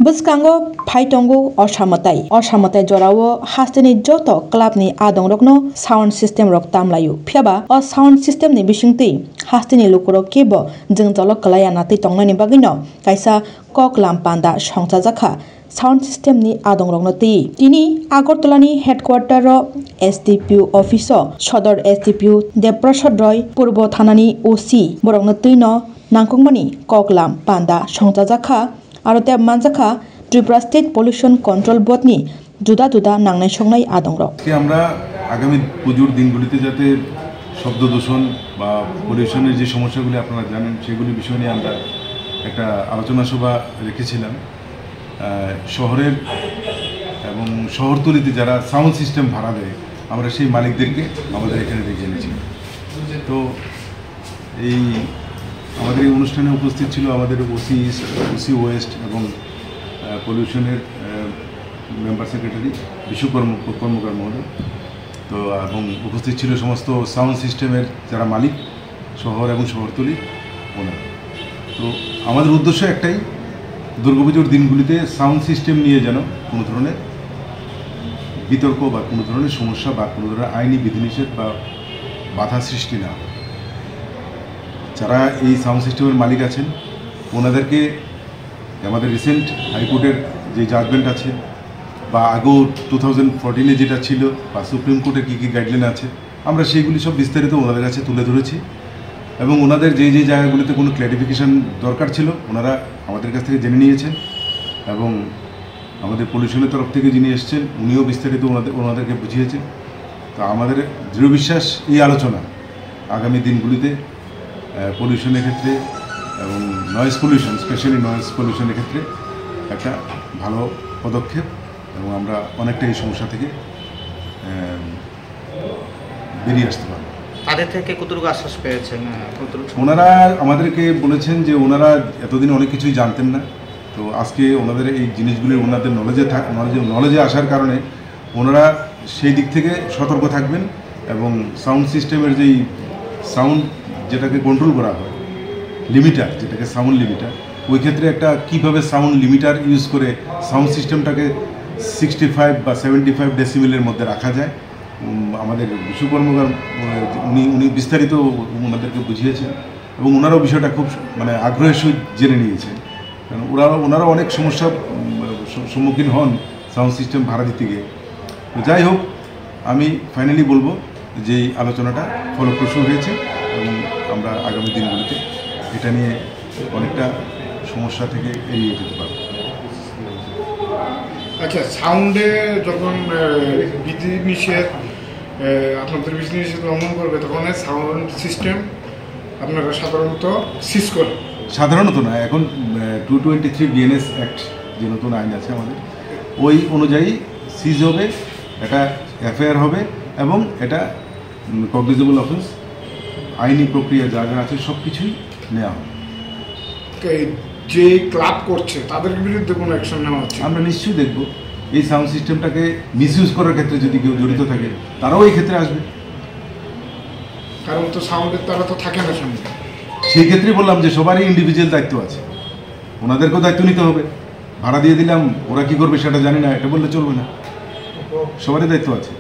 Buskango Paitongo Oshamatai Jorao Hastini Joto Clubni Adongrokno sound system rock tamlayu Piaba or sound system ni Bishingti Hastini Lukuro Kibo Jingzolo Kalayanati Tongani Bagino Kaisa Kok Lampanda Shongtazaka sound system ni Adongrokno Tini Agortolani headquarter SDPU officer Shodor SDPU Deprashad Roy Purbo Thanani OC Borogno Nangkongmani Kok Lampanda Shongtazaka Arote Manjaka Tripura State Pollution Control Board ni juda nangnai songnai adongrok আজকে আমরা আগামী পুজোর দিনগুলিতে যাতে শব্দ দূষণ বা পলিউশনের যে সমস্যাগুলি আপনারা জানেন সেগুলি বিষয় নিয়ে আমরা একটা আলোচনা সভা রেখেছিলাম শহরের এবং শহরতলিতে যারা সাউন্ড সিস্টেম ভাড়া দেয় আমরা সেই মালিকদেরকে আমাদের এখানে ডেকে এনেছি। তো এই আমাদের এই অনুষ্ঠানে উপস্থিত ছিল আমাদের ওসি ওয়েস্ট এবং পলিউশনের মেম্বার সেক্রেটারি বিশ্বকর্মকার মহোদয়। তো এবং উপস্থিত ছিল সমস্ত সাউন্ড সিস্টেমের যারা মালিক শহর এবং শহরতলি ওনারা। তো আমাদের উদ্দেশ্য একটাই, দুর্গাপুজোর দিনগুলিতে সাউন্ড সিস্টেম নিয়ে যেন কোনো ধরনের বিতর্ক বা কোনো ধরনের সমস্যা বা কোনো ধরনের আইনি বিধিনিষেধ বা বাধা সৃষ্টি না। যারা এই সাউন্ড সিস্টেমের মালিক আছেন ওনাদেরকে আমাদের রিসেন্ট হাইকোর্টের যে জাজমেন্ট আছে বা আগেও 2014-এ যেটা ছিল বা সুপ্রিম কোর্টের কী গাইডলাইন আছে আমরা সেইগুলি সব বিস্তারিত ওনাদের কাছে তুলে ধরেছি এবং ওনাদের যে জায়গাগুলিতে কোনো ক্ল্যারিফিকেশান দরকার ছিল ওনারা আমাদের কাছ থেকে জেনে নিয়েছেন এবং আমাদের পলিউশনের তরফ থেকে যিনি এসছেন উনিও বিস্তারিত ওনাদেরকে বুঝিয়েছেন। তো আমাদের দৃঢ় বিশ্বাস এই আলোচনা আগামী দিনগুলিতে পলিউশনের ক্ষেত্রে এবং নয়েজ পলিউশন স্পেশালি নয়েজ পলিউশনের ক্ষেত্রে একটা ভালো পদক্ষেপ এবং আমরা অনেকটা এই সমস্যা থেকে বেরিয়ে আসতে পারব। তাদের থেকে কতটুকু আশ্বাস পেয়েছেন? ওনারা আমাদেরকে বলেছেন যে ওনারা এতদিন অনেক কিছুই জানতেন না, তো আজকে ওনাদের এই জিনিসগুলি ওনাদের নলেজে আসার কারণে ওনারা সেই দিক থেকে সতর্ক থাকবেন এবং সাউন্ড সিস্টেমের যেই সাউন্ড যেটাকে কন্ট্রোল করা হয় লিমিটার, যেটাকে সাউন্ড লিমিটার, ওই ক্ষেত্রে একটা কীভাবে সাউন্ড লিমিটার ইউজ করে সাউন্ড সিস্টেমটাকে 65 বা 75 ডেসিবেলের মধ্যে রাখা যায় আমাদের বিশ্বকর্মকার উনি বিস্তারিত ওনাদেরকে বুঝিয়েছেন এবং ওনারাও বিষয়টা খুব আগ্রহের সহিত জেনে নিয়েছেন, কারণ ওনারা অনেক সমস্যার সম্মুখীন হন সাউন্ড সিস্টেম ভাড়া দিতে গিয়ে। তো যাই হোক, আমি ফাইনালি বলবো যে এই আলোচনাটা ফলপ্রসূ হয়েছে এবং আমরা আগামী দিনগুলিতে এটা নিয়ে অনেকটা সমস্যা থেকে এড়িয়ে যেতে পারব। আচ্ছা, সাউন্ডে যখন বিধিনিষেধ আপনাদের বিধিনিষেধ লঙ্ঘন করবে তখন সাউন্ড সিস্টেম আপনারা সাধারণত সিজ করেন? সাধারণত না, এখন 223 বিএনএস অ্যাক্ট যে নতুন আইন আছে আমাদের ওই অনুযায়ী সিজ হবে, এটা এফআইআর হবে এবং এটা কগনিজেবল অফেন্স আইনি প্রক্রিয়া যা আছে সব কিছুই নেওয়া হবে। যে ক্লাব করছে তাদের বিরুদ্ধে কোনো অ্যাকশন নেওয়া হচ্ছে? আমরা নিশ্চয়ই দেখব এই সাউন্ড সিস্টেমটাকে মিসইউজ করার ক্ষেত্রে যদি কেউ জড়িত থাকে তারাও এই ক্ষেত্রে আসবে, কারণ তো সাউন্ডের তারা তো থাকে না সঙ্গে। সেই ক্ষেত্রে বললাম যে সবারই ইন্ডিভিজুয়াল দায়িত্ব আছে, ওনাদেরকেও দায়িত্ব নিতে হবে। ভাড়া দিয়ে দিলাম, ওরা কী করবে সেটা জানি না, এটা বললে চলবে না, সবারই দায়িত্ব আছে।